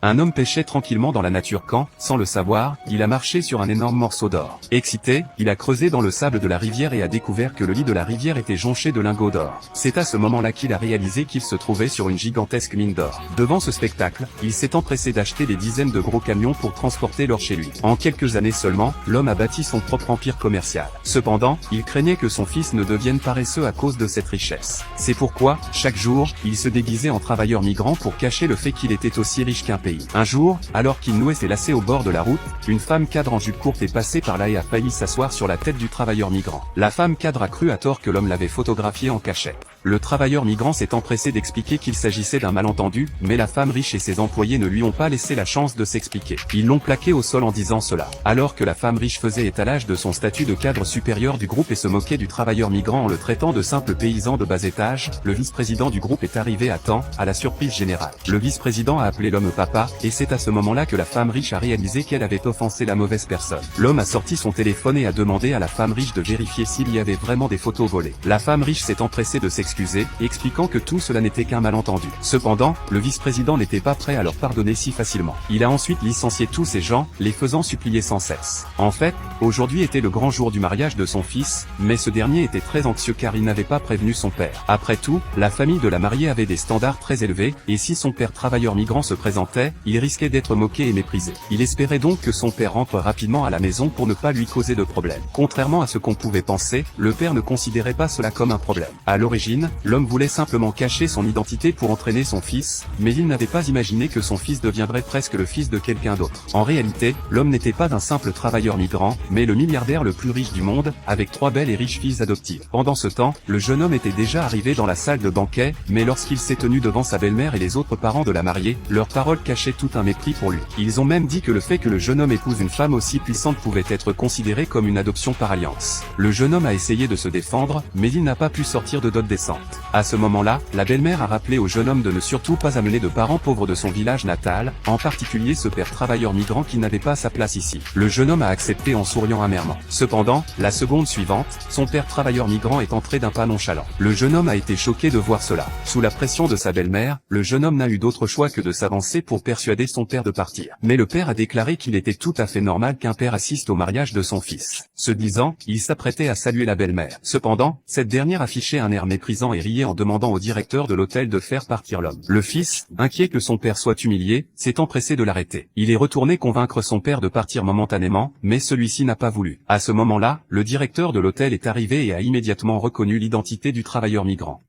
Un homme pêchait tranquillement dans la nature quand, sans le savoir, il a marché sur un énorme morceau d'or. Excité, il a creusé dans le sable de la rivière et a découvert que le lit de la rivière était jonché de lingots d'or. C'est à ce moment-là qu'il a réalisé qu'il se trouvait sur une gigantesque mine d'or. Devant ce spectacle, il s'est empressé d'acheter des dizaines de gros camions pour transporter l'or chez lui. En quelques années seulement, l'homme a bâti son propre empire commercial. Cependant, il craignait que son fils ne devienne paresseux à cause de cette richesse. C'est pourquoi, chaque jour, il se déguisait en travailleur migrant pour cacher le fait qu'il était aussi riche qu'un pays. Un jour, alors qu'il nouait ses lacets au bord de la route, une femme cadre en jupe courte est passée par là et a failli s'asseoir sur la tête du travailleur migrant. La femme cadre a cru à tort que l'homme l'avait photographié en cachette. Le travailleur migrant s'est empressé d'expliquer qu'il s'agissait d'un malentendu, mais la femme riche et ses employés ne lui ont pas laissé la chance de s'expliquer. Ils l'ont plaqué au sol en disant cela. Alors que la femme riche faisait étalage de son statut de cadre supérieur du groupe et se moquait du travailleur migrant en le traitant de simple paysan de bas étage, le vice-président du groupe est arrivé à temps, à la surprise générale. Le vice-président a appelé l'homme papa, et c'est à ce moment-là que la femme riche a réalisé qu'elle avait offensé la mauvaise personne. L'homme a sorti son téléphone et a demandé à la femme riche de vérifier s'il y avait vraiment des photos volées. La femme riche s'est empressée de s'excuser, expliquant que tout cela n'était qu'un malentendu. Cependant, le vice-président n'était pas prêt à leur pardonner si facilement. Il a ensuite licencié tous ces gens, les faisant supplier sans cesse. En fait, aujourd'hui était le grand jour du mariage de son fils, mais ce dernier était très anxieux car il n'avait pas prévenu son père. Après tout, la famille de la mariée avait des standards très élevés, et si son père travailleur migrant se présentait, il risquait d'être moqué et méprisé. Il espérait donc que son père rentre rapidement à la maison pour ne pas lui causer de problème. Contrairement à ce qu'on pouvait penser, le père ne considérait pas cela comme un problème. À l'origine, l'homme voulait simplement cacher son identité pour entraîner son fils, mais il n'avait pas imaginé que son fils deviendrait presque le fils de quelqu'un d'autre. En réalité, l'homme n'était pas d'un simple travailleur migrant, mais le milliardaire le plus riche du monde, avec 3 belles et riches filles adoptives. Pendant ce temps, le jeune homme était déjà arrivé dans la salle de banquet, mais lorsqu'il s'est tenu devant sa belle-mère et les autres parents de la mariée, leurs paroles cachaient tout un mépris pour lui. Ils ont même dit que le fait que le jeune homme épouse une femme aussi puissante pouvait être considéré comme une adoption par alliance. Le jeune homme a essayé de se défendre, mais il n'a pas pu sortir de dot décente. À ce moment-là, la belle-mère a rappelé au jeune homme de ne surtout pas amener de parents pauvres de son village natal, en particulier ce père travailleur migrant qui n'avait pas sa place ici. Le jeune homme a accepté en souriant amèrement. Cependant, la seconde suivante, son père travailleur migrant est entré d'un pas nonchalant. Le jeune homme a été choqué de voir cela. Sous la pression de sa belle-mère, le jeune homme n'a eu d'autre choix que de s'avancer pour persuader son père de partir. Mais le père a déclaré qu'il était tout à fait normal qu'un père assiste au mariage de son fils. Ce disant, il s'apprêtait à saluer la belle-mère. Cependant, cette dernière affichait un air méprisant et riait en demandant au directeur de l'hôtel de faire partir l'homme. Le fils, inquiet que son père soit humilié, s'est empressé de l'arrêter. Il est retourné convaincre son père de partir momentanément, mais celui-ci n'a pas voulu. À ce moment-là, le directeur de l'hôtel est arrivé et a immédiatement reconnu l'identité du travailleur migrant.